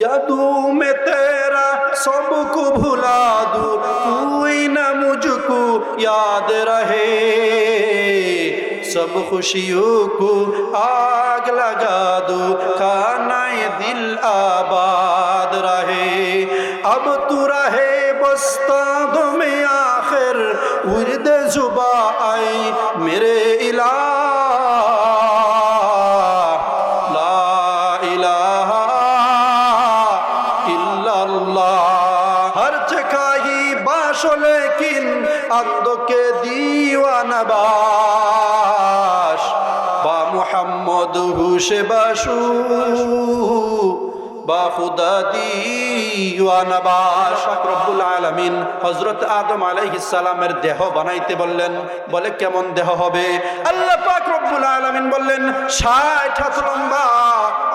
जादू में तेरा सबको भुला दूं, कोई न मुझको याद रहे, सब खुशियों को आग लगा दूं, खानाए दिल आबाद रहे। अब तू रहे बस्तादो में आखिर विर्द जुबा आई मेरे इलाह, ला इलाहा इल्लल्लाह। हर चखाही बाशो लेकिन अंदो के दीवाना बाश, बा मुहम्मद हुशे बाशू বা খুদা দিওয়ানা বাশ। রব্বুল আলামিন হযরত আদম আলাইহিস সালামের দেহ বানাইতে বললেন। বলে কেমন দেহ হবে? আল্লাহ পাক রব্বুল আলামিন বললেন 60 হাত লম্বা,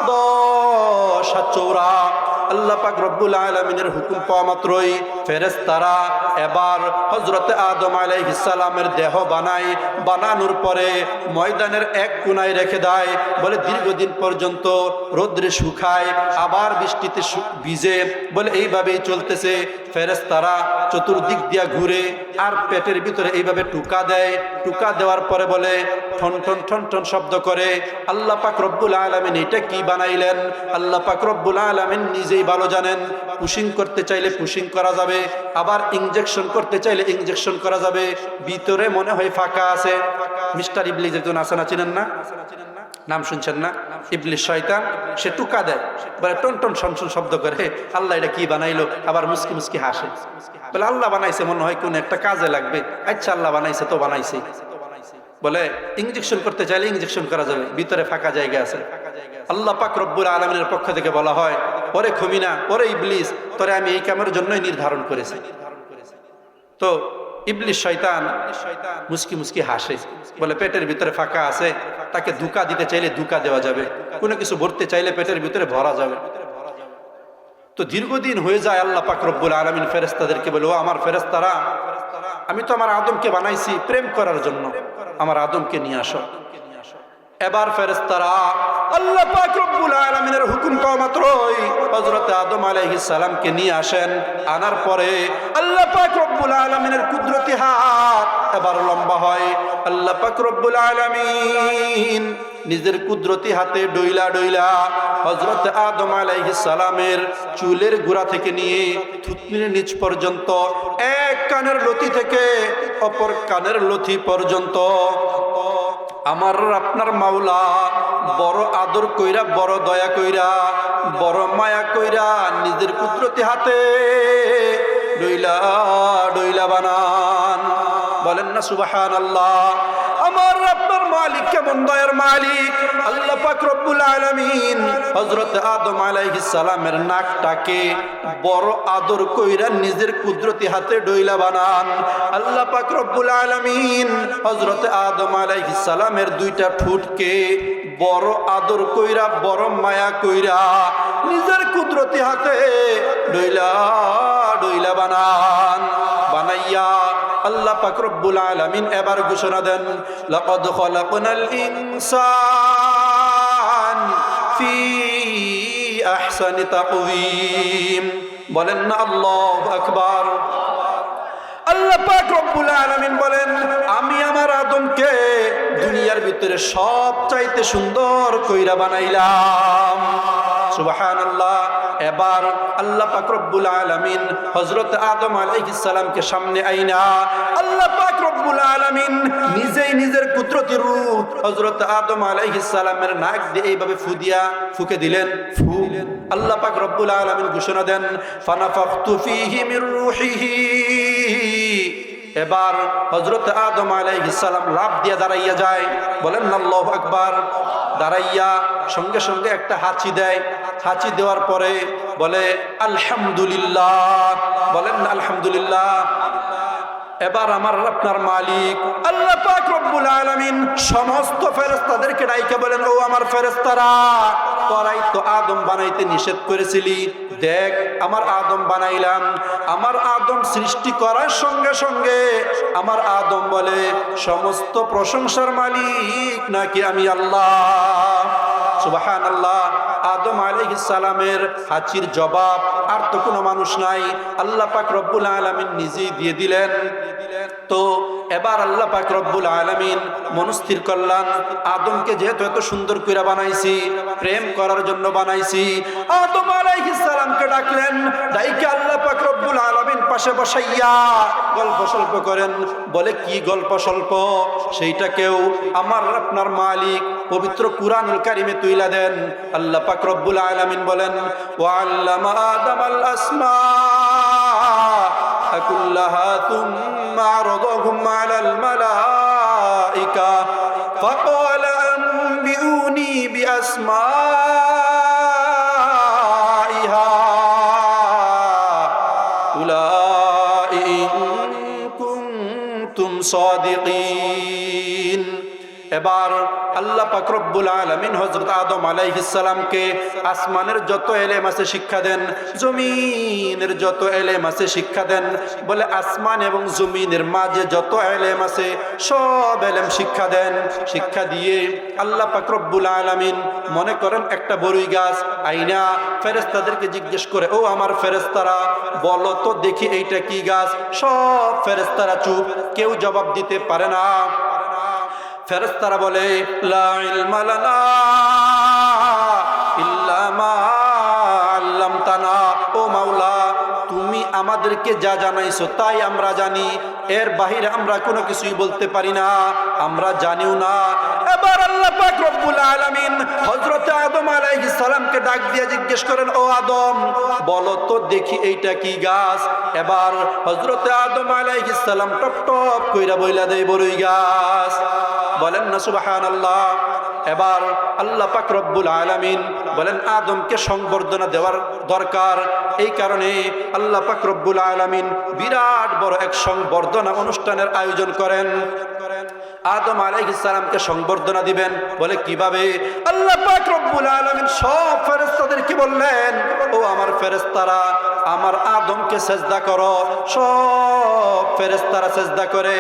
10 হাত চওড়া। আল্লাহ পাক রব্বুল আলামিনের হুকুম পাওয়া মাত্রই ফেরেশতারা এবার হযরত আদম আলাইহিস সালামের দেহ বানায়। বানানোর পরে ময়দানের এক কোণায় রেখে দেয়। বলে দীর্ঘদিন পর্যন্ত রোদ্রে শুকায়, আবার বৃষ্টিতে ভিজে। বলে এইভাবেই চলতেছে। ফেরেশতারা চতুর্দিক দিয়া ঘুরে আর পেটের ভিতরে এইভাবে টুকা দেয়। টুকা দেওয়ার পরে বলে ঠন ঠন ঠন ঠন শব্দ করে। আল্লাহ পাক রব্বুল আলামিন এটা কি বানাইলেন? আল্লাহ পাক রব্বুল আলামিন নিজেই ভালো জানেন। পুশিং করতে চাইলে পুশিং করা যাবে, আবার ইনজেকশন করতে চাইলে ইনজেকশন করা যাবে। ভিতরে মনে হয় ফাঁকা আছে। মিস্টার ইবলিস একজন আছে না, চিনেন না? নাম শুনছেন না? ইবলিস শয়তান। সে টুকা দেয়, বলে টন টন শন শন শব্দ করে। আল্লাহ এটা কি বানাইলো? আবার মুস্কি মুস্কি হাসে। বলে আল্লাহ বানাইছে, মনে হয় কোন একটা কাজে লাগবে। আচ্ছা আল্লাহ বানাইছে তো বানাইছে। বলে ইনজেকশন করতে চাইলে ইনজেকশন করা যাবে, ভিতরে ফাঁকা জায়গা আছে। আল্লাহ পাক রব্বুল আলামিনের পক্ষ থেকে বলা হয়, ওরে খমিনা, ওরে ইবলিস, তোরে আমি এই কামের জন্যই নির্ধারণ করেছি। তো ইবলিস শয়তান মুস্কি মুস্কি হাসে। বলে পেটের ভিতরে ফাঁকা আছে, তাকে ধোঁকা দিতে চাইলে ধোঁকা দেওয়া যাবে, কোনো কিছু ভরতে চাইলে পেটের ভিতরে ভরা যাবে। তো দীর্ঘদিন হয়ে যায়। আল্লাহ পাক রব্বুল আলামিন ফেরেশতাদেরকে বলে, ও আমার ফেরেশতারা, আমি তো আমার আদমকে বানাইছি প্রেম করার জন্য, আমার আদমকে নিয়ে আসো। এবার ফেরেশতারা আল্লাহ পাক রব্বুল আলামিনের হুকুম পাওয়া মাত্রই হযরত আদম আলাইহিস সালামকে নিয়ে আসেন। আনার পরে আল্লাহ পাক রব্বুল আলামিনের কুদরতি হাত এবার লম্বা হয়। আল্লাহ পাক রব্বুল আলামিন নিজের কুদরতি হাতে ডইলা ডইলা হযরত আদম আলাইহিস সালামের চুলের গোড়া থেকে নিয়ে থুতনির নিচ পর্যন্ত, এক কানের লতি থেকে অপর কানের লতি পর্যন্ত আমার আপনার মাওলা বড় আদর কইরা, বড় দয়া কইরা, বড় মায়া কইরা নিজের কুদরতি হাতে ডইলা ডইলা বানান। বলেন না সুবহানাল্লাহ। আমার আপনার মালিক কেমন দয়ার মালিক! আল্লাহ পাক রব্বুল আলামিন হযরত আদম আলাইহিস সালামের নাকটাকে বড় আদর কইরা নিজের কুদরতি হাতে ডইলা বানান। আল্লাহ পাক রব্বুল আলামিন হযরত আদম আলাইহিস সালামের দুইটা ঠোঁটকে বড় আদর কইরা, বড় মায়া কইরা নিজের কুদরতি হাতে ডইলা ডইলা বানান। বানাইয়া আল্লাহ পাক রব্বুল আলামিন এবার ঘোষণা দেন, লাকাদ খালাকনাল ইনসান ফি আহসানি তাকওয়িম। বলেন না আল্লাহু আকবার। আল্লাহ পাক রব্বুল আলামিন বলেন, আমি আমার আদমকে দুনিয়ার ভিতরে সবচাইতে সুন্দর কইরা বানাইলাম। সুবহানাল্লাহ। এবার আল্লাহ পাক রব্বুল আলামিন হযরত আদম আলাইহিস সালামকে সামনে আইনা আল্লাহ পাক রব্বুল আলামিন নিজেই নিজের কুদরতি রূহ হযরত আদম আলাইহিস সালামের নাক দিয়ে এইভাবে ফুকে দিলেন। ফু। আল্লাহ পাক রব্বুল আলামিন ঘোষণা দেন, ফানাফাখতু ফীহি মির রূহিহি। এবার হযরত আদম আলাইহিস সালাম লাফ দিয়ে দাঁড়াইয়া যায়। বলেন আল্লাহু আকবার। দাঁড়াইয়া সঙ্গে সঙ্গে একটা হাঁচি দেয়। হাঁচি দেওয়ার পরে বলে আলহামদুলিল্লাহ। বলেন আলহামদুলিল্লাহ। এবার আমার আপনার মালিক আল্লাহ পাক রব্বুল আলামিন সমস্ত ফেরেশতাদেরকে ডাইকে বলেন, ও আমার ফেরেশতারা, তোরাই তো আদম বানাইতে নিষেধ করেছিলি, দেখ আমার আদম বানাইলাম। আমার আদম সৃষ্টি করার সঙ্গে সঙ্গে আমার আদম বলে সমস্ত প্রশংসার মালিক নাকি আমি আল্লাহ। সুবহানাল্লাহ। আদম আলাইহিস সালামের হাঁচির জবাব আর তো কোনো মানুষ নাই, আল্লাহ পাক রব্বুল আলামিন নিজেই দিয়ে দিলেন। তো এবার আল্লাহ পাক রব্বুল আলামিন মনস্থির করলেন, আদমকে যেহেতু এত সুন্দর করে বানাইছি, প্রেম করার জন্য বানাইছি, আদম আলাইহিস সালামকে ডাকলেন। ডাইকে আল্লাহ পাক রব্বুল আলামিন পাশে বসাইয়া গল্প স্বল্প করেন। বলে কি গল্প স্বল্প, সেইটাকেও আমার আপনার মালিক পবিত্র কুরআনুল কারীমে তুইলা দেন। আল্লাহ পাক রব্বুল আলামিন বলেন, ওয়া আল্লামা আদামাল আসমা কুল্লাহা থুম্মা আরাদাহুম আলাল মালাইকা ফাকালা আনবিউনি বিআসমাইহা উলাই ইন কুনতুম সাদিকিন। এবার আল্লাহ পাক রব্বুল আলামিন হযরত আদম আলাইহিস সালামকে আসমানের যত ইলম আছে শিক্ষা দেন, জমিনের যত ইলম আছে শিক্ষা দেন। বলে আসমান এবং জমিনের মাঝে যত ইলম আছে সব ইলম শিক্ষা দেন। শিক্ষা দিয়ে আল্লাহ পাক রব্বুল আলামিন মনে করেন একটা বড়ই গাছ আইনা ফেরেশতাদেরকে জিজ্ঞেস করে, ও আমার ফেরেশতারা বলো তো দেখি এইটা কি গাছ। সব ফেরেশতারা চুপ, কেউ জবাব দিতে পারে না। ফেরেশতারা বলে, লা ইলমা লানা ইল্লা মা আল্লামতানা। ও মাওলা, তুমি আমাদেরকে যা জানাইছো তাই আমরা জানি, এর বাহিরে আমরা কোনো কিছুই বলতে পারি না, আমরা জানিও না। এবার আল্লাহ পাক রব্বুল আলামিন হযরত আদম আলাইহিস সালামকে ডাক দিয়ে জিজ্ঞেস করেন, ও আদম বলো তো দেখি এইটা কি গাছ। এবার হযরত আদম আলাইহিস সালাম টপ টপ কইরা বইলা দেয় বড়ই গাছ। বলেন না সুবহানাল্লাহ। এবার আল্লাহ পাক রব্বুল আলামিন বলেন আদমকে সংবর্ধনা দেওয়ার দরকার। এই কারণে আল্লাহ পাক রব্বুল আলামিন বিরাট বড় এক সংবর্ধনা অনুষ্ঠানের আয়োজন করেন। আদম আলাইহিস সালামকে সংবর্ধনা দিবেন। বলে কিভাবে? আল্লাহ পাক রব্বুল আলামিন সব ফেরেশতাদেরকে বললেন, ও আমার ফেরেশতারা আমার আদমকে সেজদা করো। সব ফেরেশতারা সেজদা করে,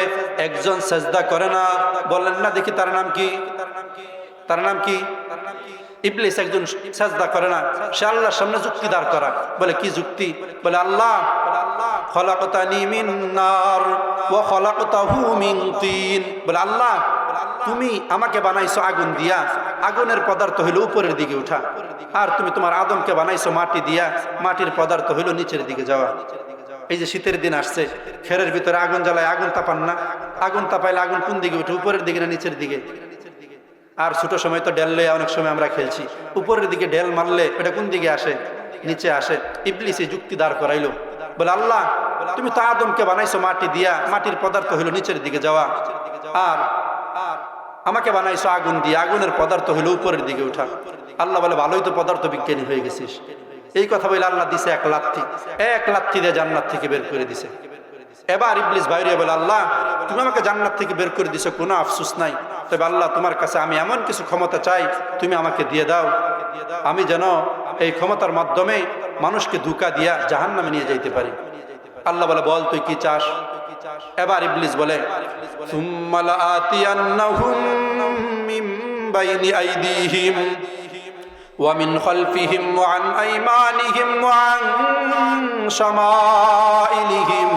একজন সেজদা করে না। বলেন না দেখি তার নাম কি? তার নাম কি? ইবলিস একজন সেজদা করে না। সে আল্লাহর সামনে যুক্তি দাঁড় করা। বলে কি যুক্তি? বলে আল্লাহ খলাকতানি মিন নার ওয়া খলাকতাহু মিন তিন। বলে আল্লাহ তুমি আমাকে বানাইছো আগুন দিয়া, আগুনের পদার্থ হইল উপরের দিকে উঠা, আর তুমি তোমার আদমকে বানাইছো মাটি দিয়া, মাটির পদার্থ হইল নিচের দিকে যাওয়া। এই যে শীতের দিন আসছে, খেরের ভিতরে আগুন জ্বালায়, আগুন তাপান না? আগুন তাপাইলে আগুন কোন দিকে উঠে, উপরের দিকে না নিচের দিকে? আর ছোট সময় তো ডেল লয়ে অনেক সময় আমরা খেলছি, উপরের দিকে ঢেল মারলে এটা কোন দিকে আসে? নিচে আসে। ইবলিসে যুক্তি দাঁড় করাইলো। বলে আল্লাহ তুমি তো আদমকে বানাইছো মাটি দিয়া, মাটির পদার্থ হইল নিচের দিকে যাওয়া, আর আমাকে বানাইছো আগুন দিয়ে, আগুনের পদার্থ হইল উপরের দিকে উঠা। আল্লাহ বলে ভালোই তো পদার্থ বিজ্ঞানী হয়ে গেছিস। এই কথা বলে আল্লাহ দিছে এক লাথি, এক লাথি দিয়ে জান্নাত থেকে বের করে দিছে। এবার ইবলিস বাইরে বলে, আল্লাহ তুমি আমাকে জান্নাত থেকে বের করে দিছো, কোনো আফসোস নাই, তবে আল্লাহ তোমার কাছে আমি এমন কিছু ক্ষমতা চাই, তুমি আমাকে দিয়ে দাও, আমি যেন এই ক্ষমতার মাধ্যমে মানুষকে ধোঁকা দিয়া জাহান্নামে নিয়ে যাইতে পারি। আল্লাহ বলে, বল তুই কি চাস? এবার ইবলিস বলে, সুম্মা লাআতিয়ান্নাহুম মিন বাইনি আইদিহিম ওয়া মিন খালফিহিম ওয়া আন আইমানিহিম ওয়া আন শামাইলিহিম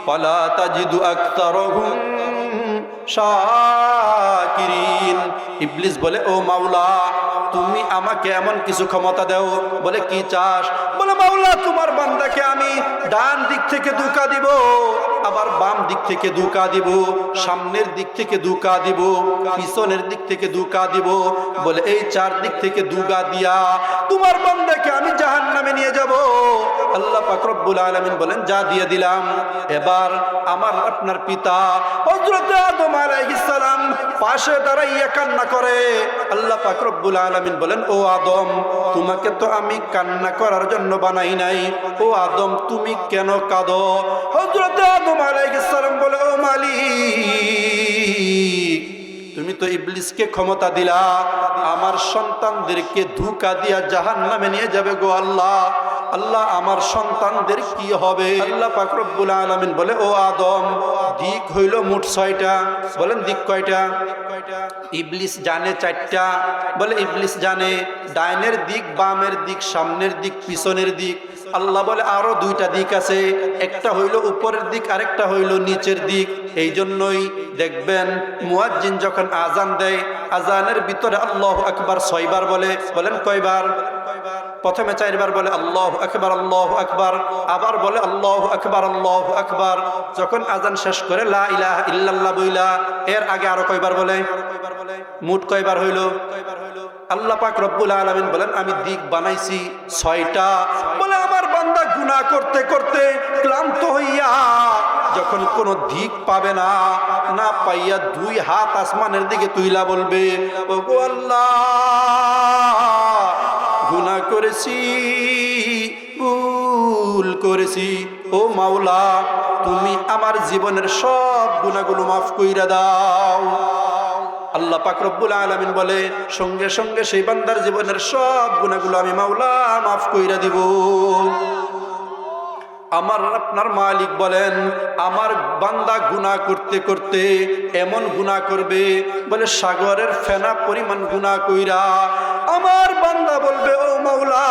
ওয়ালা তাজিদু আকতারহুম শাকিরিন। ইবলিস বলে, ও মাওলা তুমি আমাকে এমন কিছু ক্ষমতা দাও। বলে কি চাস? বলে মাওলা তোমার বান্দাকে আমি ডান দিক থেকে ধোঁকা দিব, আবার বাম দিক থেকে ধোঁকা দিব, সামনের দিক থেকে ধোঁকা দিব, পিছনের দিক থেকে ধোঁকা দিব। বলে এই চার দিক থেকে ধোঁকা দিয়া তোমার বান্দাকে আমি জাহান্নামে নিয়ে যাব। আল্লাহ পাক রব্বুল আলামিন বলেন, যা দিয়ে দিলাম। এবার আমার আপনার পিতা হযরত আদম আলাইহিস সালাম পাশে দাঁড়াইয়া কান্না করে। আল্লাহ পাক রব্বুল আলামিন বলেন, ও আদম তোমাকে তো আমি কান্না করার জন্য বানাই নাই, ও আদম তুমি কেন কাঁদো? হযরত আদম আলাইহিস সালাম বলে, ও মালিক তুমি তো ইবলিসকে ক্ষমতা দিলা আমার সন্তানদেরকে ধোঁকা দিয়া জাহান্নামে নিয়ে যাবে গো আল্লাহ, আল্লাহ আমার সন্তানদের কি হবে? আল্লাহ পাক রব্বুল আলামিন বলে, ও আদম, দিক হইল মোট 6টা। বলেন দিক কয়টা? ইবলিস জানে 4টা। বলে ইবলিস জানে ডাইনের দিক, বামের দিক, সামনের দিক, পিছনের দিক। আল্লাহ বলে আরো 2টা দিক আছে, একটা হইল উপরের দিক, আরেকটা হইল নিচের দিক। এই জন্যই দেখবেন মুয়াজ্জিন যখন আজান দেয়, আজানের ভিতরে আল্লাহু আকবার 6 বার বলে। বলেন কয়বার? প্রথমে 4 বার বলে আল্লাহু আকবার, আল্লাহু আকবার, আবার বলে আল্লাহু আকবার, আল্লাহু আকবার। যখন আজান শেষ করে লা ইলাহা ইল্লাল্লাহ বইলা, এর আগে আরো কয়বার বলে? মোট কয়বার হইল? আল্লাহ পাক রব্বুল আলামিন বলেন, আমি দিক বানাইছি 6টা। বলে আমার বান্দা গুনাহ করতে করতে ক্লান্ত হইয়া যখন কোনো দিক পাবে না, না পাইয়া 2 হাত আসমানের দিকে তুইলা বলবে, ওগো আল্লাহ, গুনাহ করেছি, ভুল করেছি, ও মাওলা, তুমি আমার জীবনের সব গুনাহগুলো মাফ কইরা দাও। আল্লাহ পাক রব্বুল আলামিন বলে, সঙ্গে সঙ্গে সেই বান্দার জীবনের সব গুনাহগুলো আমি মাওলা মাফ কইরা দিব। আমার আপনার মালিক বলেন, আমার বান্দা গুনাহ করতে করতে এমন গুনাহ করবে, বলে সাগরের ফেনা পরিমাণ গুনাহ কইরা আমার বান্দা বলবে, ও মাওলা,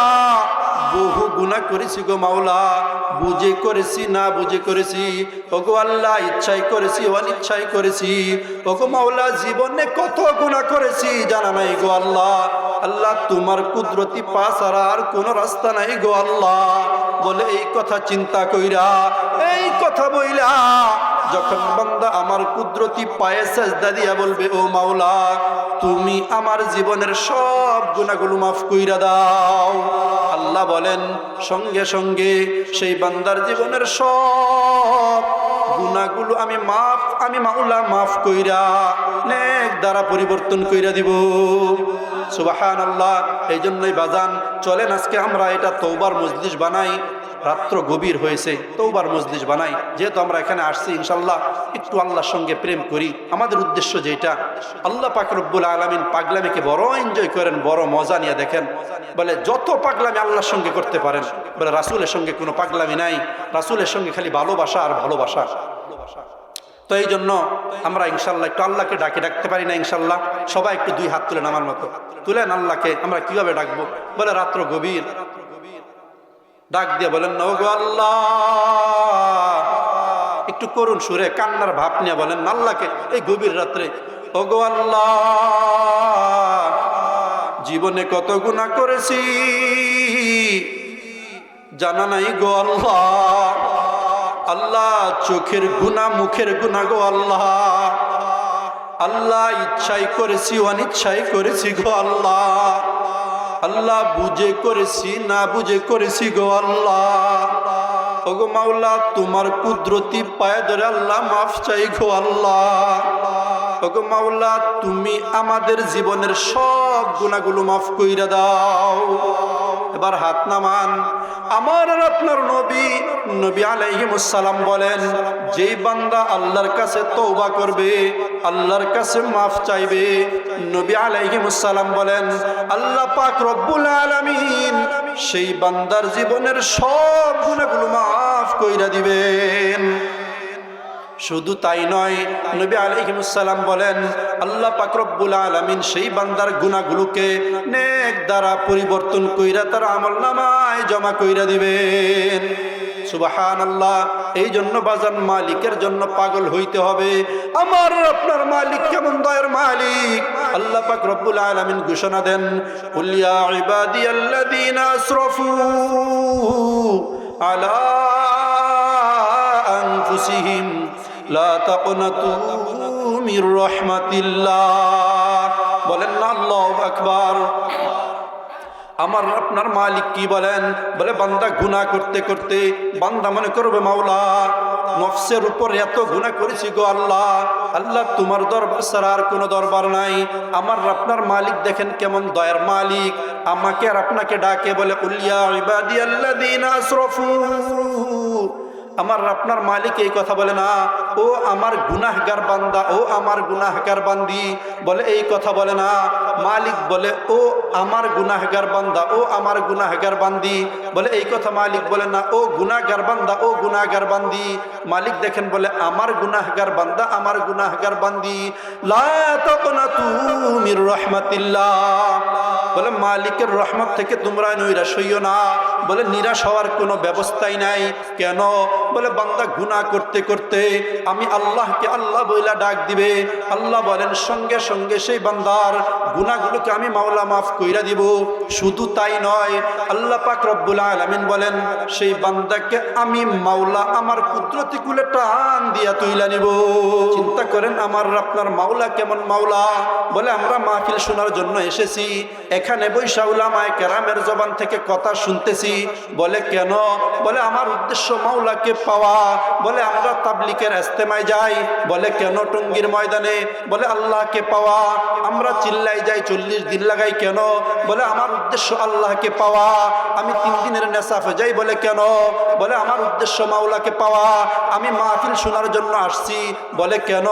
বহু গুনাহ করেছি গো মাওলা, বুঝে করেছি না বুঝে করেছি, ওগো আল্লাহ, ইচ্ছাই করেছি অনিচ্ছাই করেছি, ওগো মাওলা, জীবনে কত গুনাহ করেছি জানা নাই গো আল্লাহ। আল্লাহ, তোমার কুদরতি পা ছাড়া আর কোনো রাস্তা নাই গো আল্লাহ। বলে এই কথা চিন্তা কইরা, এই কথা বইলা যখন বান্দা আমার কুদরতি পায়ে সাজদা দিয়া বলবে, ও মাওলা, তুমি আমার জীবনের সব গুনাহগুলো মাফ কইরা দাও, আল্লাহ বলেন সঙ্গে সঙ্গে সেই বান্দার জীবনের সব গুনাহগুলো আমি মাওলা মাফ কইরা নেক দ্বারা পরিবর্তন কইরা দিব। সুবহানাল্লাহ। এই জন্যই বাজান, চলেন আজকে আমরা এটা তওবার মজলিস বানাই। রাত্র গভীর হয়েছে, তওবার মজলিস বানাই। যেহেতু আমরা এখানে আসছি, ইনশাল্লাহ একটু আল্লাহর সঙ্গে প্রেম করি। আমাদের উদ্দেশ্য যেটা, আল্লাহ পাক রব্বুল আলামিন পাগলামিকে বড় এনজয় করেন, বড় মজা নিয়ে দেখেন। বলে যত পাগলামি আল্লাহর সঙ্গে করতে পারেন, বলে রাসূলের সঙ্গে কোনো পাগলামি নাই, রাসূলের সঙ্গে খালি ভালোবাসা আর ভালোবাসা। তো এই জন্য আমরা ইনশাল্লাহ একটু আল্লাহকে ডাকতে পারি না? ইনশাল্লাহ সবাই একটু 2 হাত তুলেন, আমার মতো তুলেন। আল্লাহকে আমরা কিভাবে ডাকবো? বলে রাত্র গভীর, ডাক দিয়ে বলেন, ওগো আল্লাহ, একটু করুণ সুরে কান্নার ভাব নিয়ে বলেন আল্লাহকে এই গভীর রাত্রে, ওগো আল্লাহ, জীবনে কত গুনাহ করেছি জানা নাই গো আল্লাহ। আল্লাহ, চোখের গুনাহ, মুখের গুনাহ গো আল্লাহ। আল্লাহ, ইচ্ছাই করেছি অনিচ্ছাই করেছি গো আল্লাহ। আল্লাহ, বুঝে করেছি না বুঝে করেছি গো আল্লাহ। ওগো মাওলা, তোমার কুদরতি পায়ে ধরে আল্লাহ মাফ চাই গো আল্লাহ। ওগো মাওলা, তুমি আমাদের জীবনের সব গুনাহগুলো মাফ কইরা দাও। এবার হাত নামান। আমার আর আপনার নবী আলাইহিস সালাম বলেন, যেই বান্দা আল্লাহর কাছে তওবা করবে, আল্লাহর কাছে মাফ চাইবে, নবী আলাইহিস সালাম বলেন, আল্লাহ পাক রব্বুল আলামিন সেই বান্দার জীবনের সব গুনাহগুলো মাফ কইরা দিবেন। শুধু তাই নয়, নবী আলাইহিস সালাম বলেন, আল্লাহ পাক রব্বুল আলামিন সেই বান্দার গুনাহগুলোকে নেক দ্বারা পরিবর্তন কইরা তার আমলনামায় জমা কইরা দিবেন। সুবহানাল্লাহ। এই জন্য বাজান, মালিকের জন্য পাগল হইতে হবে। আমার আপনার মালিক কেমন দয়ার মালিক! আল্লাহ পাক রব্বুল আলামিন ঘোষণা দেন, কুল ইয়া ইবাদিয়াল্লাযীনা আসরাফু আলা আনফুসিহিম লা তাকনাতু মির রাহমাতিল্লাহ। বলেন না আল্লাহু আকবার। আমার আপনার মালিক কি বলেন? বলে বান্দা গুনাহ করতে করতে বান্দা মনে করবে, মাওলা, নফসের উপর এত গুনাহ করেছি গো আল্লাহ, আল্লাহ তোমার দরবার ছাড়া আর কোনো দরবার নাই। আমার আপনার মালিক দেখেন কেমন দয়ার মালিক, আমাকে আর আপনাকে ডাকে বলে, কুল ইয়া ইবাদিয়াল্লাযীনা আসরাফু। আমার আপনার মালিক এই কথা বলে না, ও আমার গুনাহগার বান্দা, ও আমার গুনাহগার বান্দি, বলে এই কথা বলে না। মালিক বলে ও আমার গুনাহগার বান্দা, ও আমার গুনাহগার বান্দি। বলে এই কথা মালিক বলে না, ও গুনাহগার বান্দা, ও গুনাহগার বান্দি। মালিক দেখেন বলে আমার গুনাহগার বান্দা, আমার গুনাহগার বান্দি। লা তাকনাতু মির রাহমাতিল্লাহ, বলে মালিকের রহমত থেকে তোমরা নিরাশ হইও না। বলে নিরাশ হওয়ার কোনো ব্যবস্থাই নাই। কেন? বলে বান্দা গুনাহ করতে করতে আমি আল্লাহকে আল্লাহ বইলা ডাক দিবে, আল্লাহ বলেন সঙ্গে সঙ্গে সেই বান্দার গুনাহগুলোকে আমি মাওলা মাফ কইরা দিব। শুধু তাই নয়, আল্লাহ পাক রব্বুল আলামিন বলেন সেই বান্দাকে আমি মাওলা আমার কুদরতি কুলে টান দিয়া তুইলা নিব। চিন্তা করেন আমার আপনার মাওলা কেমন মাওলা। বলে আমরা মাহফিল শোনার জন্য এসেছি, এখানে বৈশা উলামায়ে কেরামের জবান থেকে কথা শুনতেছি। বলে কেন? বলে আমার উদ্দেশ্য মাওলাকে পাওয়া। বলে আমরা তাবলিগের ইজতেমায় যাই। বলে কেন? টঙ্গীর ময়দানে। বলে আল্লাহকে পাওয়া। আমরা চিল্লাই যাই, 40 দিন লাগাই কেন? বলে আমার উদ্দেশ্য আল্লাহকে পাওয়া। আমি 3 দিনের নেশাফে যাই। বলে কেন? বলে আমার উদ্দেশ্য মাওলাকে পাওয়া। আমি মাহফিল শোনার জন্য আসছি। বলে কেন?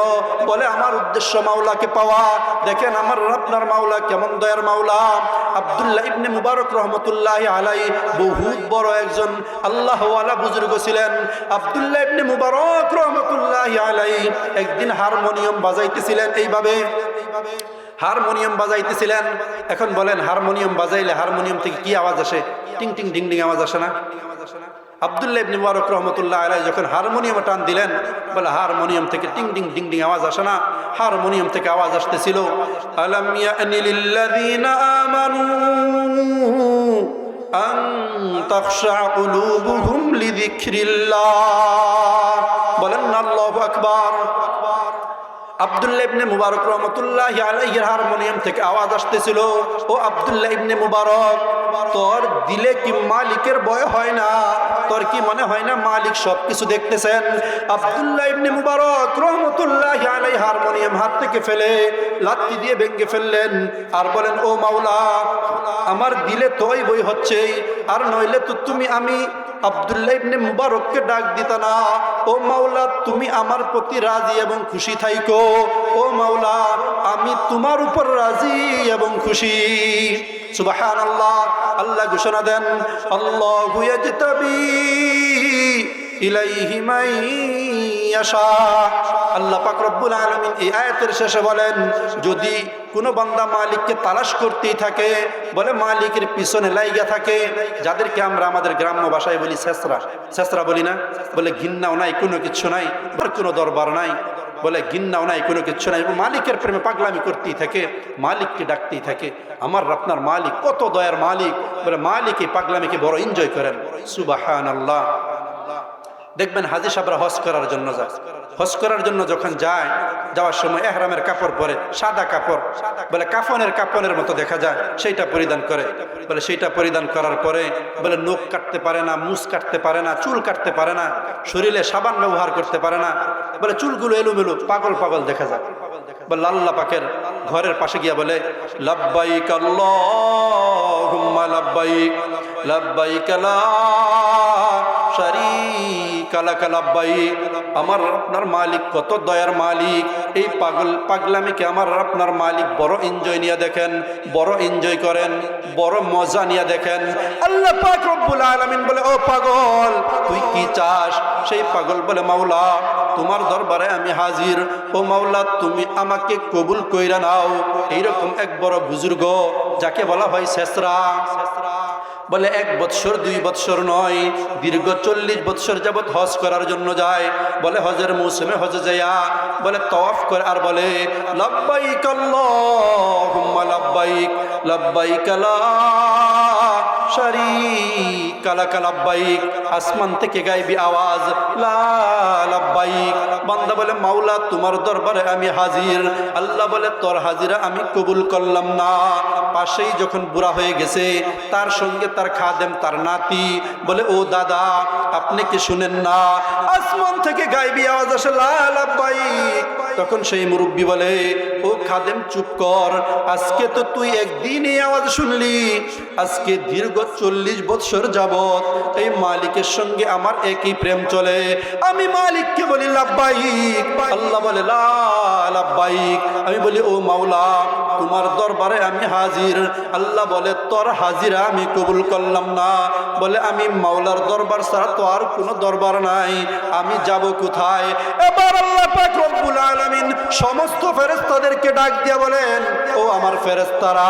বলে আমার উদ্দেশ্য মাওলাকে পাওয়া। দেখেন আমার আপনার মাওলা কেমন দয়ার মাওলা। আব্দুল্লাহ ইবনে মুবারক রহমতুল্লাহি আলাইহি বহুত বড় একজন আল্লাহওয়ালা বুজুর্গ ছিলেন। আব্দুল্লাহ ইবনে মুবারক রহমতুল্লাহি আলাইহি একদিন হারমোনিয়াম বাজাইতেছিলেন। এইভাবে হারমোনিয়াম বাজাইতেছিলেন। এখন বলেন হারমোনিয়াম বাজাইলে হারমোনিয়াম থেকে কি আওয়াজ আসে? টিং টিং ডিং ডিং আওয়াজ আসে না? আব্দুল্লাহ ইবনে মুবারক রহমতুল্লাহ আলাইহি যখন হারমোনিয়াম টান দিলেন, বলে হারমোনিয়াম থেকে টিং ডিং ডিং ডিং আওয়াজ আসে না? হারমোনিয়াম থেকে আওয়াজ আসতেছিল আলাম ইয়ানি লিল্লাযিনা আমানু আন তাখশা কুলুবুহুম লিযিকরিল্লাহ। বলেন না আল্লাহু আকবার। আব্দুল্লাহ ইবনে মুবারক রহমতুল্লাহি আলাইহি হারমোনিয়াম থেকে আওয়াজ আসতেছিল, ও আব্দুল্লাহ ইবনে মুবারক, তোর দিলে কি মালিকের ভয় হয় না? তোর কি মনে হয় না মালিক সবকিছু দেখতেছেন? আব্দুল্লাহ ইবনে মুবারক রহমতুল্লাহি আলাইহি হারমোনিয়াম হাত থেকে ফেলে লাত্তি দিয়ে ভেঙে ফেললেন আর বলেন, ও মাওলা, আমার দিলে তোই বই হচ্ছে, আর নইলে তো তুমি আমি আব্দুল্লাহ ইবনে মুবারককে ডাক দিতা না। ও মাওলা, তুমি আমার প্রতি রাজি এবং খুশি থাইকো। ও মাওলা, আমি তোমার উপর রাজি এবং খুশি। সুবহানাল্লাহ। আল্লাহ ঘোষণা দেন, আল্লাহু ইয়াজতাবি ইলাইহি মান ইয়াশা। আল্লাহ পাক রব্বুল আলামিন এই আয়াতের শেষে বলেন, যদি কোনো বান্দা মালিককে তালাশ করতেই থাকে, বলে মালিকের পিছনে লাইগা থাকে, যাদেরকে আমরা আমাদের গ্রাম্য ভাষায় বলি ছেসরা, ছেসরা বলি না? বলে ঘিন্নাও নাই, কোনো কিছু নাই, কোনো দরবার নাই, বলে ঘিন্নাও নাই, কোনো কিছু নাই, মালিকের প্রেমে পাগলামি করতেই থাকে, মালিককে ডাকতেই থাকে। আমার আপনার মালিক কত দয়ার মালিক। বলে মালিক এই পাগলামিকে বড় এনজয় করেন। সুবহানাল্লাহ। দেখবেন হাজী সাহেবরা হজ করার জন্য যায়, হজ করার জন্য যখন যায়, যাওয়ার সময় এহরামের কাপড় পরে, সাদা কাপড়, বলে কাফনের কাপড়ের মতো দেখা যায়, সেইটা পরিধান করে। বলে সেইটা পরিধান করার পরে বলে নখ কাটতে পারে না, মুছ কাটতে পারে না, চুল কাটতে পারে না, শরীরে সাবান ব্যবহার করতে পারে না। বলে চুলগুলো এলোমেলো পাগল পাগল দেখা যায়। বলে আল্লাহ পাকের ঘরের পাশে গিয়া বলে, লাব্বাইক আল্লাহুম্মা লাব্বাইক, লাব্বাইক লা শারীকা লাক লাব্বাইক। আমার আপনার মালিক কত দয়ার মালিক। এই পাগলামিকে আমার আপনার মালিক বড় এনজয় নিয়ে দেখেন, বড় এনজয় করেন, বড় মজা নিয়ে দেখেন। আল্লাহ পাক রব্বুল আলামিন বলে, ও পাগল, তুই কি চাস? সেই পাগল বলে, মাওলা, তোমার দরবারে আমি হাজির। ও মাওলা, তুমি আমাকে কবুল কইরা নাও। এইরকম এক বড় বুজুর্গ, যাকে বলা হয় ছেসরা। বলে 1 বৎসর 2 বৎসর নয়, দীর্ঘ 40 বৎসর যাবৎ হজ করার জন্য যায়। বলে হজের মৌসুমে হজে যায়া বলে তওয়াফ করে আর বলে, লাব্বাইক আল্লাহুম্মা লাব্বাইক, লাব্বাইক লা শারীকা লাক লাব্বাইক। আসমান থেকে গায়বী আওয়াজ, লা লাব্বাইক। বান্দা বলে, মাওলা, তোমার দরবারে আমি হাজির। আল্লাহ বলে, তোর হাজিরা আমি কবুল করলাম না। পাশেই যখন বুড়া হয়ে গেছে, তার সঙ্গে তার খাদেম, তার নাতি বলে, ও দাদা, আপনি কি শুনেন না? আসমান থেকে গায়বী আওয়াজ আসে, লা লাব্বাইক। তখন সেই মুরব্বী বলে, ও খাদেম চুপ কর, আজকে তো তুই একদিনই আওয়াজ শুনলি, আজকে দীর্ঘ 40 বৎসর যাবত এই মালিকের সঙ্গে আমার একই প্রেম চলে। আমি মালিককে বলি লাব্বাইক, আল্লাহ বলে লা লাব্বাইক। আমি বলি, ও মাওলা, তোমার দরবারে আমি হাজির। আল্লাহ বলে তোর হাজিরা আমি কবুল করলাম না। বলে আমি মাওলার দরবার ছাড়া তো আর কোনো দরবার নাই, আমি যাব কোথায়? এবার আল্লাহ পাক রব্বুল আলামিন সমস্ত ফেরেশতাদেরকে ডাক দিয়ে বলেন, ও আমার ফেরেশতারা,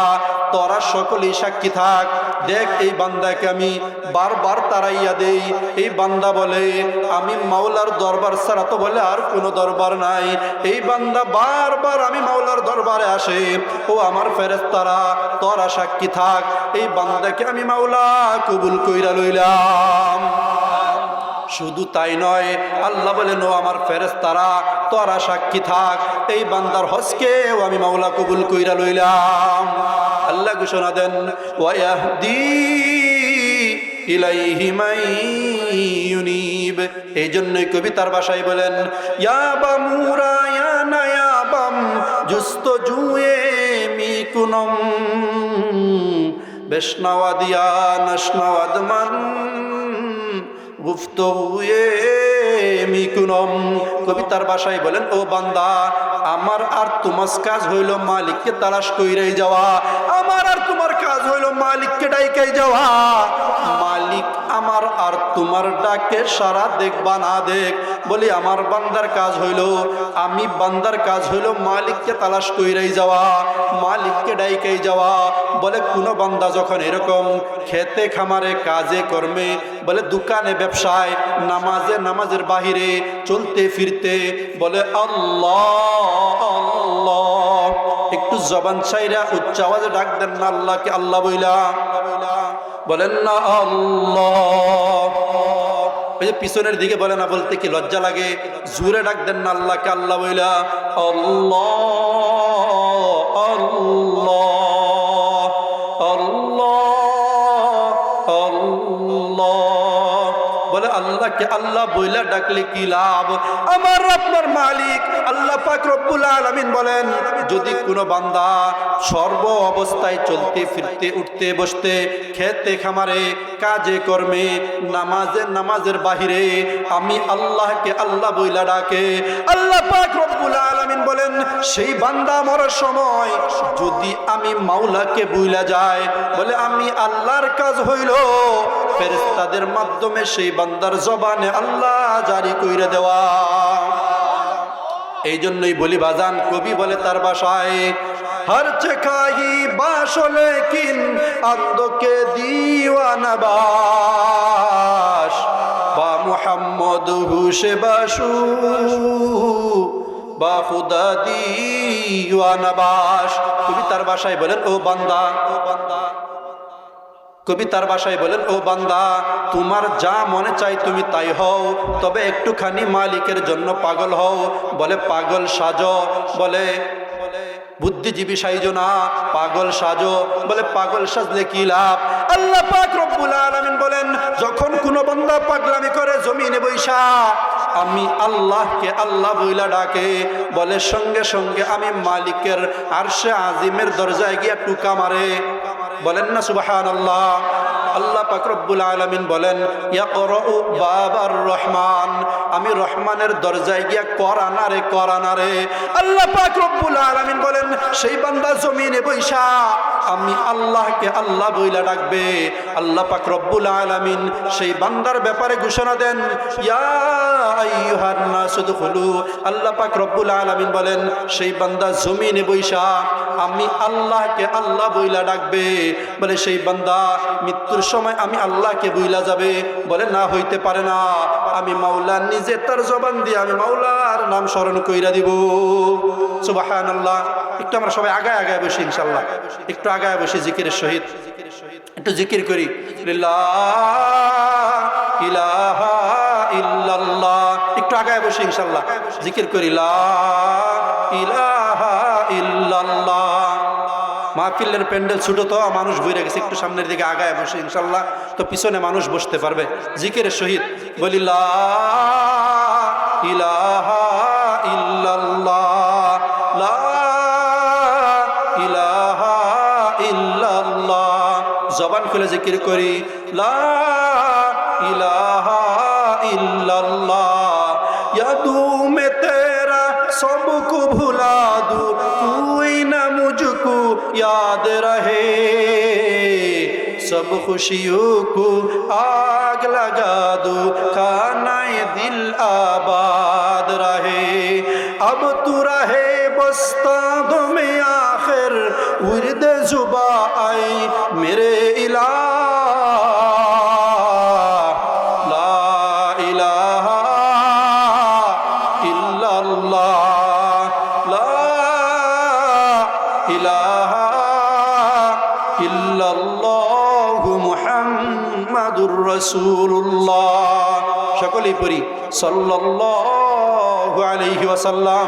তোরা সকলেই সাক্ষী থাক। দেখ এই বান্দাকে আমি বারবার তাড়াইয়া দেই, এই বান্দা বলে আমি মাওলার দরবার ছাড়া তো বলে আর কোনো দরবার নাই। এই বান্দা বারবার আমি মাওলার দরবারে আসে। ও আমার ফেরেশতারা, তোরা সাক্ষী থাক, এই বান্দাকে আমি মাওলা কবুল কইরা লইলাম। শুধু তাই নয়, আল্লাহ বলেন, ও আমার ফেরেশতারা, তোরা সাক্ষী থাক, এই বান্দার হজকেও আমি মাওলা কবুল কইরা লইলাম। আল্লাহ ঘোষণা দেন, ওয়াহদি ইলাইহি মান ইউনিব। এই জন্যই কবিতার ভাষায় বলেন, ইয়া বামুরা ইয়া নায়াবাম জুস্ত জুয়ে মিকুনম বেশনাওয়াদিয়া নশনাওয়াদমান গুফতহুয়ে মিকুনম। কবিতার ভাষায় বলেন, ও বান্দা, আমার আর তোমার কাজ হইল মালিককে তালাশ কইরাই যাওয়া, আমার আর তোমার কাজ হইল মালিককে ডাইকাই যাওয়া। মালিক আমার আর তোমার ডাকে সারা দেখবা না দেখ। বলি আমার বান্দার কাজ হইল, আমি বান্দার কাজ হইল মালিককে তালাশ কইরাই যাওয়া, মালিককে ডাইকাই যাওয়া। বলে কোন বান্দা যখন এরকম খেতে খামারে কাজে কর্মে, বলে দোকানে ব্যবসায়, নামাজে নামাজের বাহিরে চলতে ফিরতে বলে আল্লাহ আল্লাহ, একটু জবান ছাইরা উচ্চ আওয়াজে ডাক দেন না আল্লাহকে আল্লাহ বইলা, বলেন না আল্লাহ। ওই যে পিছনের দিকে বলে না, বলতে কি লজ্জা লাগে, জোরে ডাক দেন না আল্লাহকে আল্লাহ বইলা, আল্লাহ আল্লাহ আল্লাহ আল্লাহ। বলে আল্লাহকে আল্লাহ বইলা ডাকলে কি লাভ? আমার আপনার মালিক আল্লাহ পাক রব্বুল আলামিন বলেন, যদি কোনো বান্দা সর্ব অবস্থায় চলতে ফিরতে উঠতে বসতে খেতে খামারে কাজে কর্মে নামাজে নামাজের বাহিরে আমি আল্লাহকে আল্লাহ বইলা ডাকে, আল্লাহ পাক রব্বুল আলামিন বলেন, সেই বান্দা মরার সময় যদি আমি মাওলাকে বইলা যায়, বলে আমি আল্লাহর কাজ হইল ফেরেশতাদের মাধ্যমে সেই বান্দার জবানে আল্লাহ জারি কইরা দেওয়া। এই জন্যই বলি বাজান, কবি বলে তার ভাষায়, হর চেখাহি বাসলে কিন আন্দকে দিওয়ানা বাস বা মুহাম্মদ হুসে বাসু বা খুদা দিওয়ানা বাস। কবি তার ভাষায় বলেন, ও বান্দা, ও বান্দা, কবি তার ভাষায় বলেন, ও বান্দা, তোমার যা মনে চাই তুমি তাই হও, তবে একটুখানি মালিকের জন্য পাগল হও। বলে পাগল সাজো, বলে বুদ্ধিজীবী সাইজো না, পাগল সাজো। বলে পাগল সাজলে কি লাভ? আল্লাহ পাক রব্বুল আলামিন বলেন, যখন কোনো বান্দা পাগলামি করে জমিনে বৈশা আমি আল্লাহকে আল্লাহ বইলা ডাকে, বলে সঙ্গে সঙ্গে আমি মালিকের আরশে আজিমের দরজায় গিয়া টুকা মারে। বলেন না সুবহানাল্লাহ। আল্লাহ পাক রব্বুল আলামিন বলেন, ইয়াকরাউ বাবার রহমান, আমি রহমানের দরজায় গিয়া করানা রে করানা রে। আল্লাহ পাক রব্বুল আলামিন বলেন, সেই বান্দা জমিনে বৈশা আমি আল্লাহকে আল্লাহ বইলা ডাকবে। আল্লাহ পাক রব্বুল আলামিন সেই বান্দার ব্যাপারে ঘোষণা দেন, ইয়া আইয়ুহান নাস দুখুলু। আল্লাহ পাক রব্বুল আলামিন বলেন, সেই বান্দা জমিনে বৈশা আমি আল্লাহকে আল্লাহ বইলা ডাকবে। বলে সেই বান্দা মৃত্যুর সময় আমি আল্লাহকে বইলা যাবে। বলে না, হইতে পারে না, আমি মাওলা নিজে তার জবান দিয়ে আমি মাওলার নাম স্মরণ কইরা দিব। সুবহানাল্লাহ। একটু আমরা সবাই আগায় আগায় বসি, ইনশাআল্লাহ একটু আগায় বসি, জিকিরের সহিত একটু জিকির করি। লা ইলাহা ইল্লাল্লাহ। একটু আগায় বসি, ইনশাআল্লাহ জিকির করি। লা ইলাহা ইল্লাল্লাহ। মাহফিলের প্যান্ডেল ছোট তো, মানুষ বইরে গেছে, একটু সামনের দিকে আগায় বসে ইনশাআল্লাহ, তো পিছনে মানুষ বসতে পারবে। জিকিরের সহিত বলি, লা ইলাহা ইল্লাল্লাহ, লা ইলাহা ইল্লাল্লাহ। জবান খুলে জিকির করি, লা ইলাহা ইল্লাল্লাহ। ইয়াদু মে তেরা সবকো ভুলা দু, তুই না মুঝকো याद रहे, सब खुशियों को आग लगा दो, खानाए दिल आबाद रहे। अब तू रहे बस्तादों में आखिर, विर्द जुबा आई मेरे इलाह, ला इलाहा इल्लल्लाह, ला इलाहा ইল্লাল্লাহু মুহাম্মাদুর রাসূলুল্লাহ। সকলেই পড়ি সাল্লাল্লাহু আলাইহি ওয়াসাল্লাম।